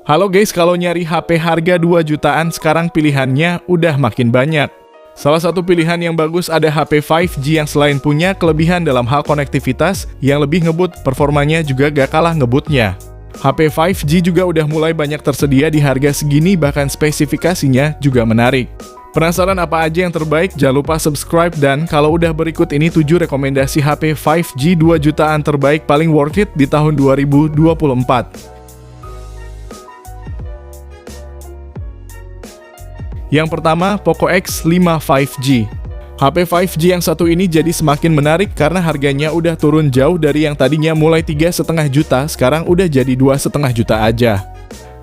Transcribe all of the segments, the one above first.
Halo guys, kalau nyari HP harga 2 jutaan sekarang pilihannya udah makin banyak. Salah satu pilihan yang bagus ada HP 5G yang selain punya kelebihan dalam hal konektivitas yang lebih ngebut, performanya juga gak kalah ngebutnya. HP 5G juga udah mulai banyak tersedia di harga segini, bahkan spesifikasinya juga menarik. Penasaran apa aja yang terbaik? Jangan lupa subscribe, dan kalau udah berikut ini 7 rekomendasi HP 5G 2 jutaan terbaik paling worth it di tahun 2024. Yang pertama, Poco X5 5G. HP 5G yang satu ini jadi semakin menarik karena harganya udah turun jauh dari yang tadinya mulai 3,5 juta, sekarang udah jadi 2,5 juta aja.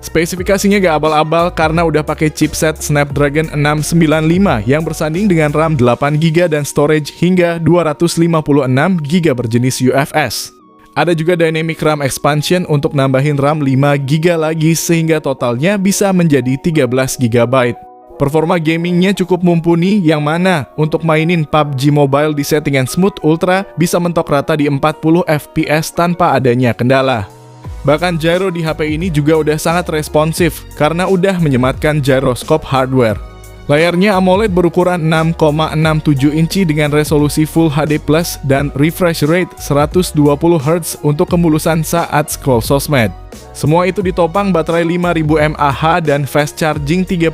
Spesifikasinya gak abal-abal karena udah pakai chipset Snapdragon 695 yang bersanding dengan RAM 8GB dan storage hingga 256GB berjenis UFS. Ada juga Dynamic RAM Expansion untuk nambahin RAM 5GB lagi sehingga totalnya bisa menjadi 13GB. Performa gamingnya cukup mumpuni, yang mana untuk mainin PUBG Mobile di settingan Smooth Ultra bisa mentok rata di 40 FPS tanpa adanya kendala. Bahkan gyro di HP ini juga udah sangat responsif karena udah menyematkan gyroscope hardware. Layarnya AMOLED berukuran 6,67 inci dengan resolusi Full HD Plus dan refresh rate 120Hz untuk kemulusan saat scroll sosmed. Semua itu ditopang baterai 5000 mAh dan fast charging 33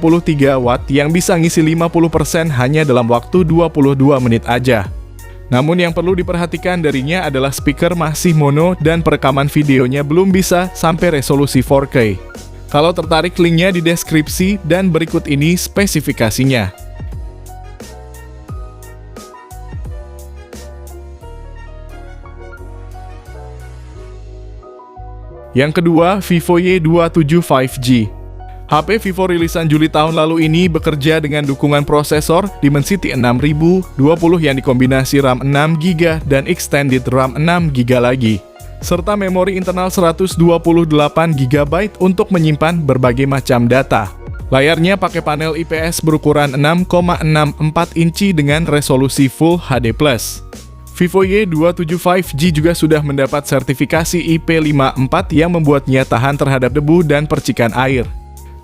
Watt yang bisa ngisi 50% hanya dalam waktu 22 menit aja. Namun yang perlu diperhatikan darinya adalah speaker masih mono dan perekaman videonya belum bisa sampai resolusi 4K. Kalau tertarik, linknya di deskripsi dan berikut ini spesifikasinya. Yang kedua, Vivo Y27 5G. HP Vivo rilisan Juli tahun lalu ini bekerja dengan dukungan prosesor Dimensity 6020 yang dikombinasi RAM 6GB dan extended RAM 6GB lagi, serta memori internal 128GB untuk menyimpan berbagai macam data. Layarnya pakai panel IPS berukuran 6,64 inci dengan resolusi Full HD+. Vivo Y27 5G juga sudah mendapat sertifikasi IP54 yang membuatnya tahan terhadap debu dan percikan air.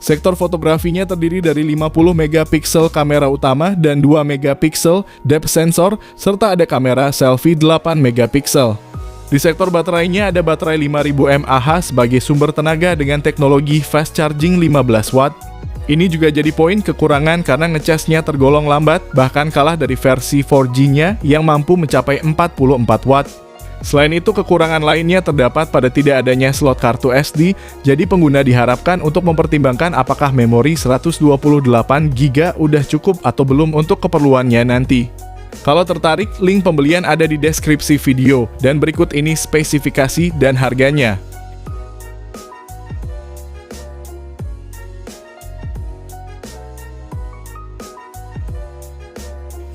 Sektor fotografinya terdiri dari 50 megapiksel kamera utama dan 2 megapiksel depth sensor, serta ada kamera selfie 8 megapiksel. Di sektor baterainya ada baterai 5000 mAh sebagai sumber tenaga dengan teknologi fast charging 15 Watt. Ini juga jadi poin kekurangan karena ngecasnya tergolong lambat, bahkan kalah dari versi 4G-nya yang mampu mencapai 44 Watt. Selain itu, kekurangan lainnya terdapat pada tidak adanya slot kartu SD, jadi pengguna diharapkan untuk mempertimbangkan apakah memori 128GB udah cukup atau belum untuk keperluannya nanti. Kalau tertarik, link pembelian ada di deskripsi video, dan berikut ini spesifikasi dan harganya.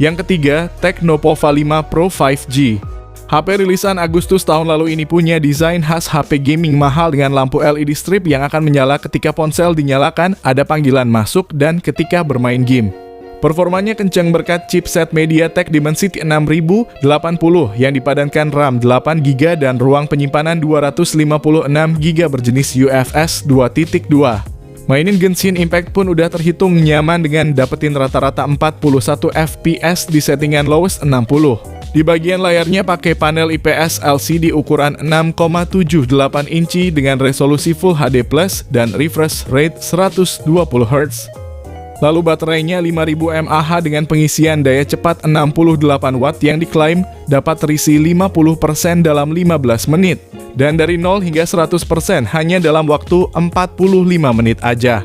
Yang ketiga, Tecno Pova 5 Pro 5G. HP rilisan Agustus tahun lalu ini punya desain khas HP gaming mahal dengan lampu LED strip yang akan menyala ketika ponsel dinyalakan, ada panggilan masuk, dan ketika bermain game. Performanya kencang berkat chipset MediaTek Dimensity 6080 yang dipadankan RAM 8GB dan ruang penyimpanan 256GB berjenis UFS 2.2. Mainin Genshin Impact pun udah terhitung nyaman dengan dapetin rata-rata 41 FPS di settingan lowest 60. Di bagian layarnya pakai panel IPS LCD ukuran 6,78 inci dengan resolusi Full HD Plus dan refresh rate 120Hz. Lalu baterainya 5000 mAh dengan pengisian daya cepat 68 Watt yang diklaim dapat terisi 50% dalam 15 menit. Dan dari 0 hingga 100% hanya dalam waktu 45 menit aja.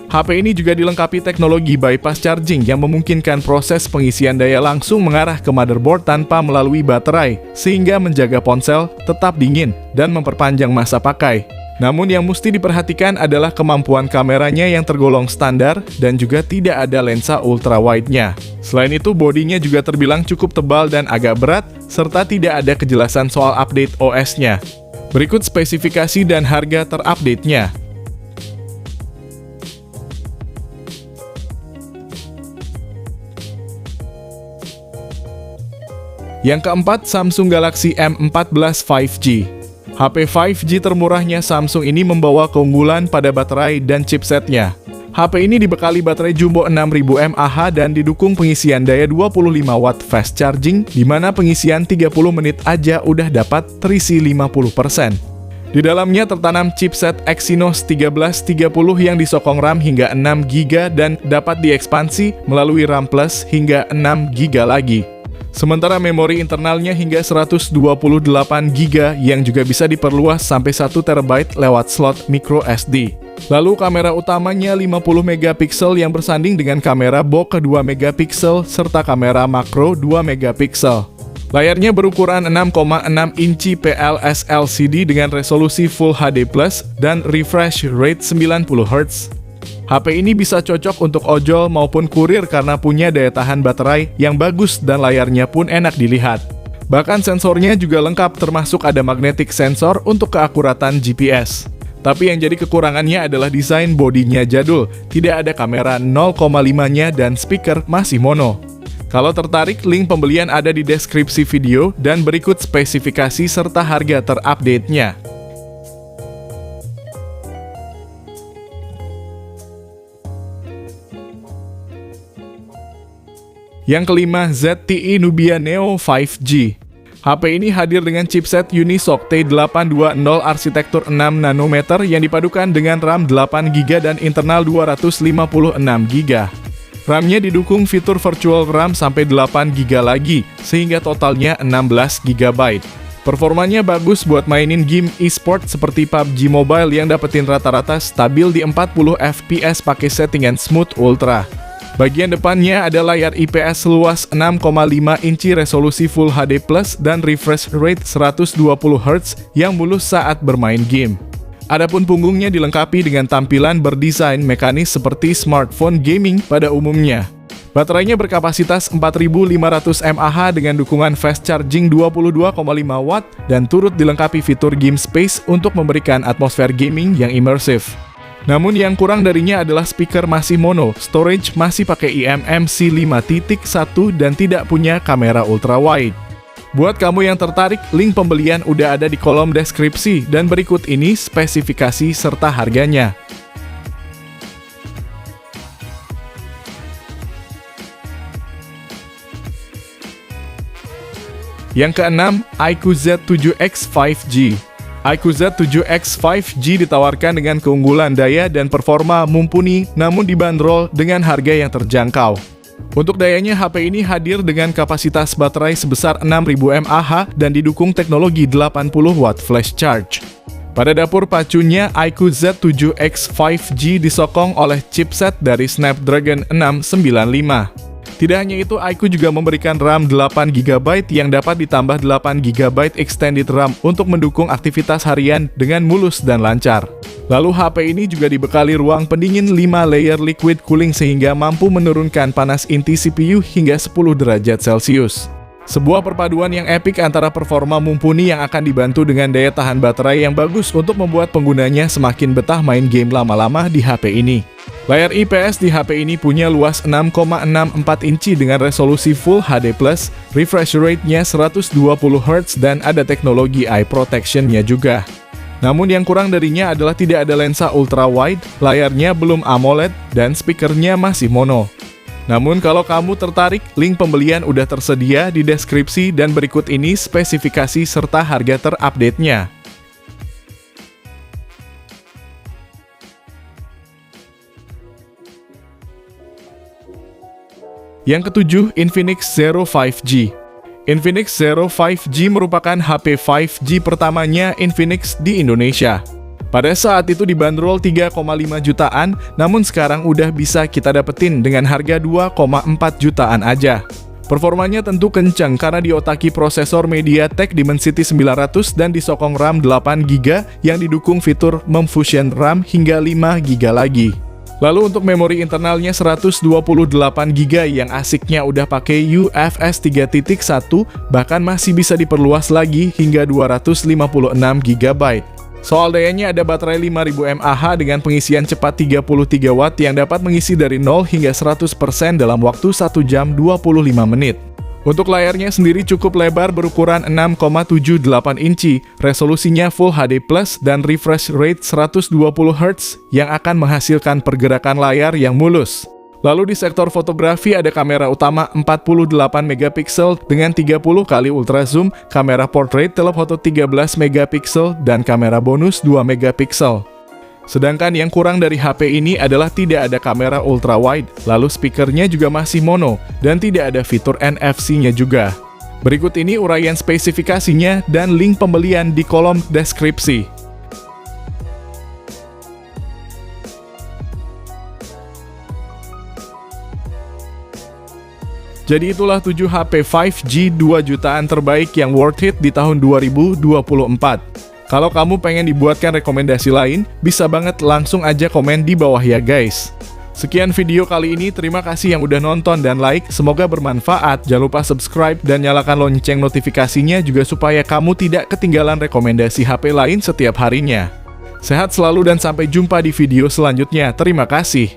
HP ini juga dilengkapi teknologi bypass charging yang memungkinkan proses pengisian daya langsung mengarah ke motherboard tanpa melalui baterai, sehingga menjaga ponsel tetap dingin dan memperpanjang masa pakai. Namun yang mesti diperhatikan adalah kemampuan kameranya yang tergolong standar dan juga tidak ada lensa ultra wide-nya. Selain itu, bodinya juga terbilang cukup tebal dan agak berat, serta tidak ada kejelasan soal update OS-nya. Berikut spesifikasi dan harga terupdate-nya. Yang keempat, Samsung Galaxy M14 5G. HP 5G termurahnya Samsung ini membawa keunggulan pada baterai dan chipsetnya. HP ini dibekali baterai jumbo 6000 mAh dan didukung pengisian daya 25 watt fast charging, di mana pengisian 30 menit aja udah dapat terisi 50%. Di dalamnya tertanam chipset Exynos 1330 yang disokong RAM hingga 6 GB dan dapat diekspansi melalui RAM Plus hingga 6 GB lagi. Sementara memori internalnya hingga 128 GB yang juga bisa diperluas sampai 1 TB lewat slot micro SD. Lalu kamera utamanya 50 megapiksel yang bersanding dengan kamera bokeh 2 megapiksel serta kamera makro 2 megapiksel. Layarnya berukuran 6,6 inci PLS LCD dengan resolusi Full HD+ dan refresh rate 90 Hz. HP ini bisa cocok untuk ojol maupun kurir karena punya daya tahan baterai yang bagus dan layarnya pun enak dilihat. Bahkan sensornya juga lengkap termasuk ada magnetic sensor untuk keakuratan GPS. Tapi yang jadi kekurangannya adalah desain bodinya jadul, tidak ada kamera 0,5-nya dan speaker masih mono. Kalau tertarik, link pembelian ada di deskripsi video dan berikut spesifikasi serta harga terupdate-nya. Yang kelima, ZTE Nubia Neo 5G. HP ini hadir dengan chipset Unisoc T820 arsitektur 6 nanometer yang dipadukan dengan RAM 8GB dan internal 256GB. RAM-nya didukung fitur virtual RAM sampai 8GB lagi, sehingga totalnya 16GB. Performanya bagus buat mainin game e-sport seperti PUBG Mobile yang dapetin rata-rata stabil di 40 FPS pakai settingan Smooth Ultra. Bagian depannya ada layar IPS luas 6,5 inci resolusi Full HD+ dan refresh rate 120Hz yang mulus saat bermain game. Adapun punggungnya dilengkapi dengan tampilan berdesain mekanis seperti smartphone gaming pada umumnya. Baterainya berkapasitas 4500 mAh dengan dukungan fast charging 22,5 watt dan turut dilengkapi fitur game space untuk memberikan atmosfer gaming yang imersif. Namun yang kurang darinya adalah speaker masih mono, storage masih pakai eMMC 5.1 dan tidak punya kamera ultrawide. Buat kamu yang tertarik, link pembelian udah ada di kolom deskripsi dan berikut ini spesifikasi serta harganya. Yang keenam, iQOO Z7X 5G. iQOO Z7X 5G ditawarkan dengan keunggulan daya dan performa mumpuni namun dibanderol dengan harga yang terjangkau. Untuk dayanya, HP ini hadir dengan kapasitas baterai sebesar 6000 mAh dan didukung teknologi 80 watt flash charge. Pada dapur pacunya, iQOO Z7X 5G disokong oleh chipset dari Snapdragon 695. Tidak hanya itu, iQOO juga memberikan RAM 8GB yang dapat ditambah 8GB extended RAM untuk mendukung aktivitas harian dengan mulus dan lancar. Lalu HP ini juga dibekali ruang pendingin 5 layer liquid cooling sehingga mampu menurunkan panas inti CPU hingga 10 derajat Celcius. Sebuah perpaduan yang epik antara performa mumpuni yang akan dibantu dengan daya tahan baterai yang bagus untuk membuat penggunanya semakin betah main game lama-lama di HP ini. Layar IPS di HP ini punya luas 6,64 inci dengan resolusi Full HD+, refresh rate-nya 120Hz dan ada teknologi eye protection-nya juga. Namun yang kurang darinya adalah tidak ada lensa ultra-wide, layarnya belum AMOLED, dan speakernya masih mono. Namun kalau kamu tertarik, link pembelian udah tersedia di deskripsi dan berikut ini spesifikasi serta harga terupdate-nya. Yang ketujuh, Infinix Zero 5G. Infinix Zero 5G merupakan HP 5G pertamanya Infinix di Indonesia. Pada saat itu dibanderol 3,5 jutaan, namun sekarang udah bisa kita dapetin dengan harga 2,4 jutaan aja. Performanya tentu kencang karena diotaki prosesor MediaTek Dimensity 900 dan disokong RAM 8GB yang didukung fitur memfusion RAM hingga 5GB lagi. Lalu untuk memori internalnya 128GB yang asiknya udah pakai UFS 3.1, bahkan masih bisa diperluas lagi hingga 256GB. Soal dayanya ada baterai 5000 mAh dengan pengisian cepat 33 watt yang dapat mengisi dari 0 hingga 100% dalam waktu 1 jam 25 menit. Untuk layarnya sendiri cukup lebar berukuran 6,78 inci, resolusinya Full HD+, dan refresh rate 120 Hz yang akan menghasilkan pergerakan layar yang mulus. Lalu di sektor fotografi ada kamera utama 48 megapiksel dengan 30 kali ultra zoom, kamera portrait telephoto 13 megapiksel, dan kamera bonus 2 megapiksel. Sedangkan yang kurang dari HP ini adalah tidak ada kamera ultra wide, lalu speakernya juga masih mono, dan tidak ada fitur NFC-nya juga. Berikut ini uraian spesifikasinya dan link pembelian di kolom deskripsi. Jadi itulah 7 HP 5G 2 jutaan terbaik yang worth it di tahun 2024. Kalau kamu pengen dibuatkan rekomendasi lain, bisa banget langsung aja komen di bawah ya guys. Sekian video kali ini, terima kasih yang udah nonton dan like, semoga bermanfaat. Jangan lupa subscribe dan nyalakan lonceng notifikasinya juga supaya kamu tidak ketinggalan rekomendasi HP lain setiap harinya. Sehat selalu dan sampai jumpa di video selanjutnya, terima kasih.